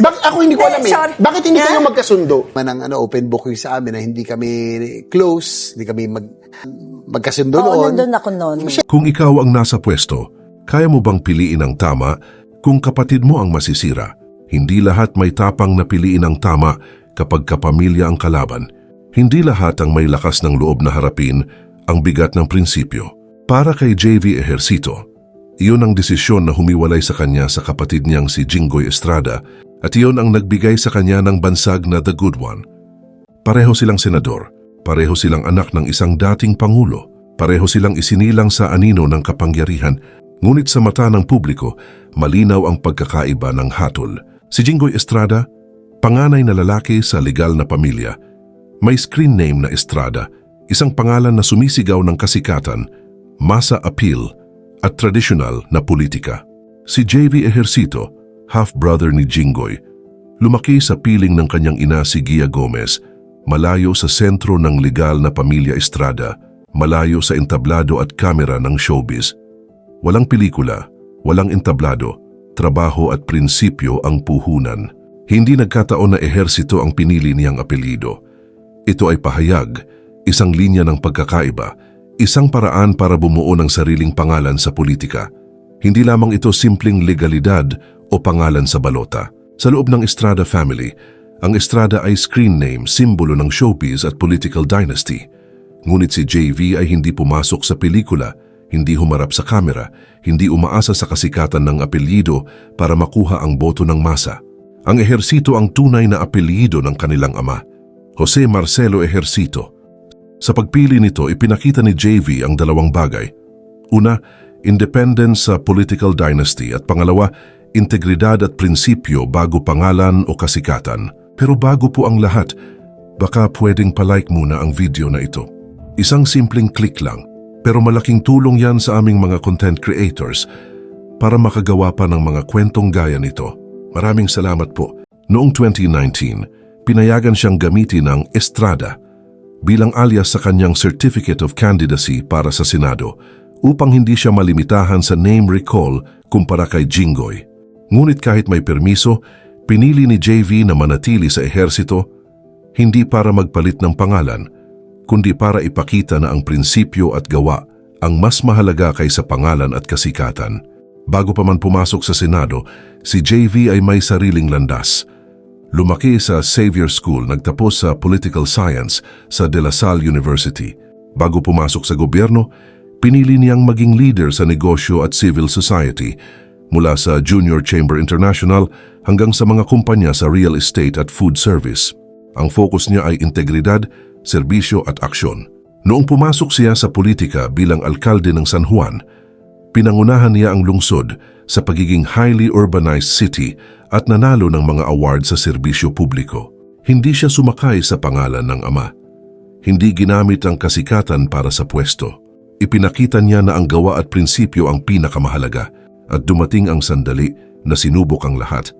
Ako hindi ko alam eh. Sorry. Bakit hindi Yeah. kayo magkasundo? Manang open book yung sa amin na hindi kami close, hindi kami magkasundo Oo, noon. nandun ako noon. Kung ikaw ang nasa pwesto, kaya mo bang piliin ang tama kung kapatid mo ang masisira? Hindi lahat may tapang na piliin ang tama kapag kapamilya ang kalaban. Hindi lahat ang may lakas ng loob na harapin ang bigat ng prinsipyo. Para kay JV Ejercito, iyon ang desisyon na humiwalay sa kanya sa kapatid niyang si Jinggoy Estrada at iyon ang nagbigay sa kanya ng bansag na The Good One. Pareho silang senador, pareho silang anak ng isang dating pangulo, pareho silang isinilang sa anino ng kapangyarihan, ngunit sa mata ng publiko, malinaw ang pagkakaiba ng hatol. Si Jinggoy Estrada, panganay na lalaki sa legal na pamilya, may screen name na Estrada, isang pangalan na sumisigaw ng kasikatan, masa appeal, at tradisyonal na politika. Si JV Ejercito, half-brother ni Jinggoy, lumaki sa piling ng kanyang ina si Gia Gomez, malayo sa sentro ng legal na pamilya Estrada, malayo sa entablado at kamera ng showbiz. Walang pelikula, walang entablado, trabaho at prinsipyo ang puhunan. Hindi nagkataon na Ejercito ang pinili niyang apelyido. Ito ay pahayag, isang linya ng pagkakaiba, isang paraan para bumuo ng sariling pangalan sa politika. Hindi lamang ito simpleng legalidad o pangalan sa balota. Sa loob ng Estrada family, ang Estrada ay screen name, simbolo ng showbiz at political dynasty. Ngunit si JV ay hindi pumasok sa pelikula, hindi humarap sa kamera, hindi umaasa sa kasikatan ng apelyido para makuha ang boto ng masa. Ang Ejercito ang tunay na apelyido ng kanilang ama, Jose Marcelo Ejercito. Sa pagpili nito, ipinakita ni JV ang dalawang bagay. Una, independence sa political dynasty at pangalawa, integridad at prinsipyo bago pangalan o kasikatan. Pero bago po ang lahat, baka pwedeng palike muna ang video na ito. Isang simpleng click lang, pero malaking tulong yan sa aming mga content creators para makagawa pa ng mga kwentong gaya nito. Maraming salamat po. Noong 2019, pinayagan siyang gamitin ang Estrada bilang alias sa kanyang Certificate of Candidacy para sa Senado upang hindi siya malimitahan sa name recall kumpara kay Jinggoy. Ngunit kahit may permiso, pinili ni JV na manatili sa Ejercito hindi para magpalit ng pangalan, kundi para ipakita na ang prinsipyo at gawa ang mas mahalaga kaysa pangalan at kasikatan. Bago pa man pumasok sa Senado, si JV ay may sariling landas. Lumaki sa Xavier School, nagtapos sa Political Science sa De La Salle University. Bago pumasok sa gobyerno, pinili niyang maging leader sa negosyo at civil society, mula sa Junior Chamber International hanggang sa mga kumpanya sa real estate at food service. Ang focus niya ay integridad, serbisyo at aksyon. Noong pumasok siya sa politika bilang alkalde ng San Juan, pinangunahan niya ang lungsod sa pagiging highly urbanized city at nanalo ng mga award sa serbisyo publiko. Hindi siya sumakay sa pangalan ng ama. Hindi ginamit ang kasikatan para sa pwesto. Ipinakita niya na ang gawa at prinsipyo ang pinakamahalaga at dumating ang sandali na sinubok ang lahat.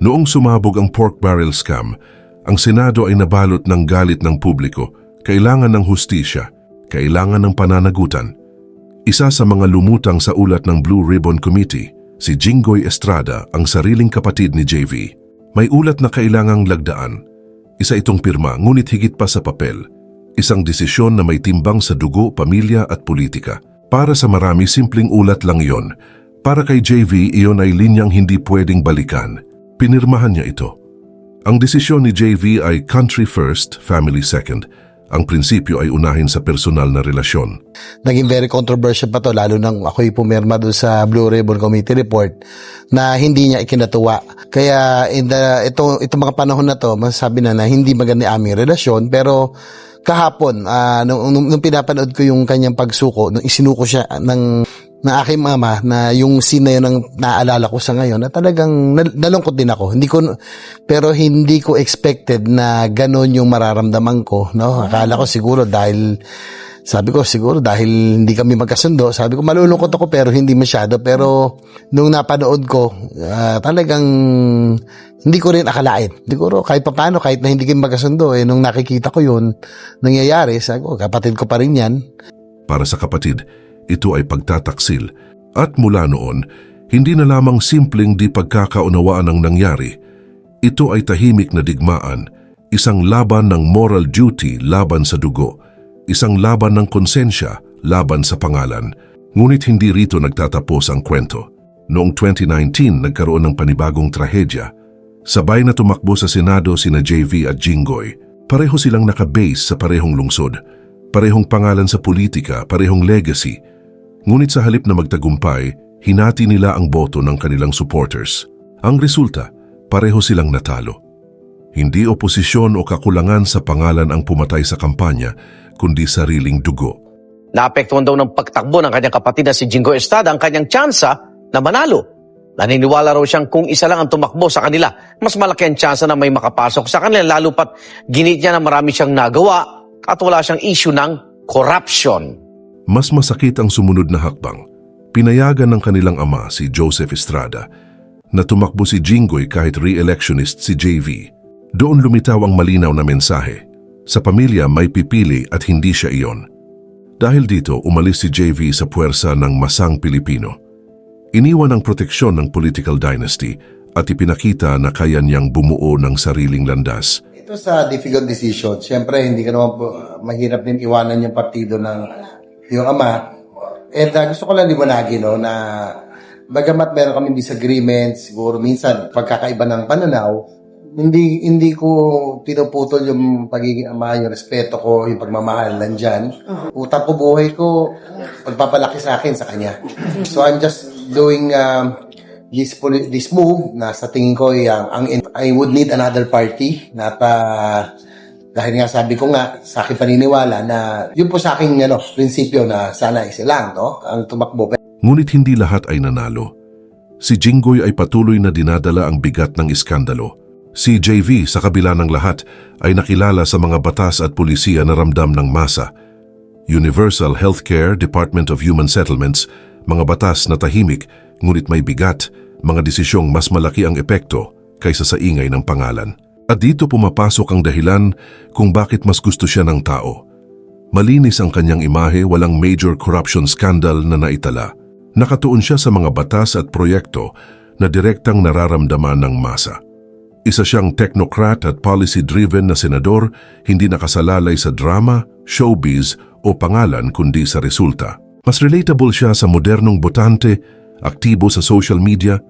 Noong sumabog ang pork barrel scam, ang Senado ay nabalot ng galit ng publiko. Kailangan ng hustisya, kailangan ng pananagutan. Isa sa mga lumutang sa ulat ng Blue Ribbon Committee, si Jinggoy Estrada, ang sariling kapatid ni JV. May ulat na kailangang lagdaan. Isa itong pirma, ngunit higit pa sa papel. Isang desisyon na may timbang sa dugo, pamilya at politika. Para sa marami, simpleng ulat lang iyon. Para kay JV, iyon ay linyang hindi pwedeng balikan. Pinirmahan niya ito. Ang desisyon ni JV ay country first, family second. Ang prinsipyo ay unahin sa personal na relasyon. Naging very controversial pa to, lalo nang ako'y pumirma doon sa Blue Ribbon Committee report na hindi niya ikinatuwa. Kaya itong mga panahon na to, masasabi na hindi maganda ang aming relasyon, pero kahapon, nung pinapanood ko yung kanyang pagsuko, nung isinuko siya ng aking mama, na yung scene na yun ang naaalala ko sa ngayon, na talagang nalungkot din ako. Pero hindi ko expected na ganon yung mararamdaman ko, no? Akala ko siguro dahil hindi kami magkasundo, sabi ko malulungkot ako pero hindi masyado. Pero nung napanood ko, talagang hindi ko rin akalain. Siguro kahit papaano, kahit na hindi kami magkasundo, nung nakikita ko yun nangyayari, sabi ko, kapatid ko pa rin yan. Para sa kapatid, ito ay pagtataksil. At mula noon, hindi na lamang simpleng di pagkakaunawaan ang nangyari. Ito ay tahimik na digmaan, isang laban ng moral duty laban sa dugo, isang laban ng konsensya laban sa pangalan. Ngunit hindi rito nagtatapos ang kwento. Noong 2019, nagkaroon ng panibagong trahedya. Sabay na tumakbo sa Senado sina JV at Jinggoy. Pareho silang nakabase sa parehong lungsod, parehong pangalan sa politika, parehong legacy. Ngunit sa halip na magtagumpay, hinati nila ang boto ng kanilang supporters. Ang resulta, pareho silang natalo. Hindi oposisyon o kakulangan sa pangalan ang pumatay sa kampanya, kundi sariling dugo. Naapektuhan daw ng pagtakbo ng kanyang kapatid na si Jinggoy Estrada ang kanyang tsansa na manalo. Naniniwala raw siyang kung isa lang ang tumakbo sa kanila, mas malaki ang tsansa na may makapasok sa kanila, lalo pat ginit niya na marami siyang nagawa at wala siyang issue ng corruption. Mas masakit ang sumunod na hakbang. Pinayagan ng kanilang ama, si Joseph Estrada, na tumakbo si Jinggoy kahit re-electionist si JV. Doon lumitaw ang malinaw na mensahe. Sa pamilya may pipili at hindi siya iyon. Dahil dito, umalis si JV sa puwersa ng masang Pilipino. Iniwan ang proteksyon ng political dynasty at ipinakita na kaya niyang bumuo ng sariling landas. Ito sa difficult decision, siyempre hindi ka naman po, mahirap din iwanan yung partido ng iyong ama. And gusto ko lang liwanagin na bagamat meron kami disagreement, siguro minsan pagkakaiba ng pananaw, hindi ko pinuputol yung pagiging ama, yung respeto ko, yung pagmamahal nandyan. Utang ko buhay ko, pagpapalaki sa akin sa kanya. So I'm just doing this move na sa tingin ko I would need another party na dahil nga sabi ko nga sa aking paniniwala na yun po sa aking prinsipyo na sana isa lang ang tumakbo. Ngunit hindi lahat ay nanalo. Si Jinggoy ay patuloy na dinadala ang bigat ng iskandalo. Si JV sa kabila ng lahat ay nakilala sa mga batas at pulisiya na ramdam ng masa. Universal Healthcare, Department of Human Settlements, mga batas na tahimik ngunit may bigat, mga desisyong mas malaki ang epekto kaysa sa ingay ng pangalan. At dito pumapasok ang dahilan kung bakit mas gusto siya ng tao. Malinis ang kanyang imahe, walang major corruption scandal na naitala. Nakatuon siya sa mga batas at proyekto na direktang nararamdaman ng masa. Isa siyang technocrat at policy-driven na senador, hindi nakasalalay sa drama, showbiz o pangalan kundi sa resulta. Mas relatable siya sa modernong botante, aktibo sa social media,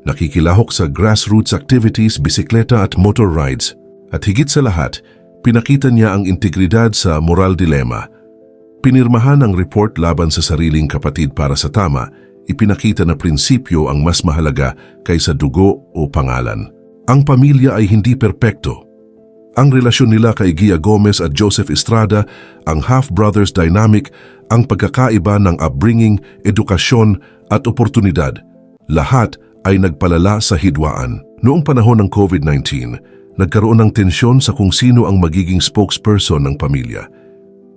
nakikilahok sa grassroots activities, bisikleta at motor rides. At higit sa lahat, pinakita niya ang integridad sa moral dilemma. Pinirmahan ang report laban sa sariling kapatid para sa tama, ipinakita na prinsipyo ang mas mahalaga kaysa dugo o pangalan. Ang pamilya ay hindi perpekto. Ang relasyon nila kay Gia Gomez at Joseph Estrada, ang half-brothers dynamic, ang pagkakaiba ng upbringing, edukasyon at oportunidad, lahat ay nagpalala sa hidwaan. Noong panahon ng COVID-19, nagkaroon ng tensyon sa kung sino ang magiging spokesperson ng pamilya.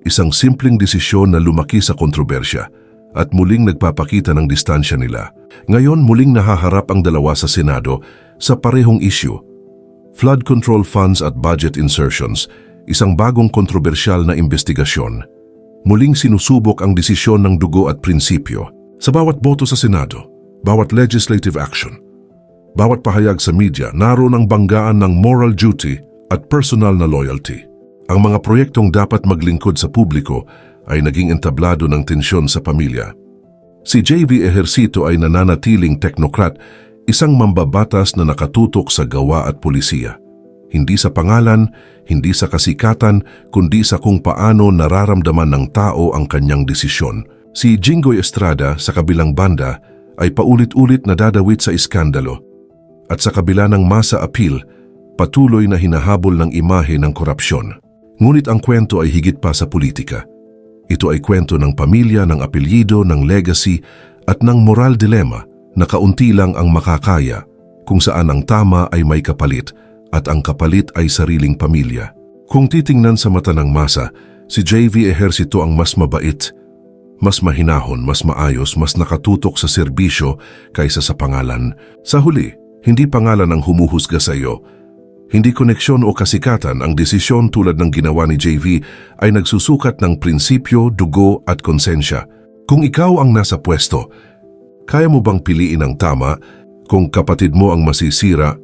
Isang simpleng desisyon na lumaki sa kontrobersya at muling nagpapakita ng distansya nila. Ngayon muling nahaharap ang dalawa sa Senado sa parehong issue. Flood control funds at budget insertions, isang bagong kontrobersyal na investigasyon. Muling sinusubok ang desisyon ng dugo at prinsipyo. Sa bawat boto sa Senado, bawat legislative action, bawat pahayag sa media, naroon ang banggaan ng moral duty at personal na loyalty. Ang mga proyektong dapat maglingkod sa publiko ay naging entablado ng tensyon sa pamilya. Si JV Ejercito ay nananatiling technocrat, isang mambabatas na nakatutok sa gawa at pulisiya. Hindi sa pangalan, hindi sa kasikatan, kundi sa kung paano nararamdaman ng tao ang kanyang desisyon. Si Jinggoy Estrada sa kabilang banda ay paulit-ulit nadadawit sa iskandalo. At sa kabila ng masa appeal, patuloy na hinahabol ng imahe ng korupsyon. Ngunit ang kwento ay higit pa sa politika. Ito ay kwento ng pamilya, ng apelyido, ng legacy at ng moral dilemma na kaunti lang ang makakaya kung saan ang tama ay may kapalit at ang kapalit ay sariling pamilya. Kung titingnan sa mata ng masa, si JV Ejercito ang mas mabait, mas mahinahon, mas maayos, mas nakatutok sa serbisyo kaysa sa pangalan. Sa huli, hindi pangalan ang humuhusga sa iyo. Hindi koneksyon o kasikatan, ang desisyon tulad ng ginawa ni JV ay nagsusukat ng prinsipyo, dugo at konsensya. Kung ikaw ang nasa pwesto, kaya mo bang piliin ang tama kung kapatid mo ang masisira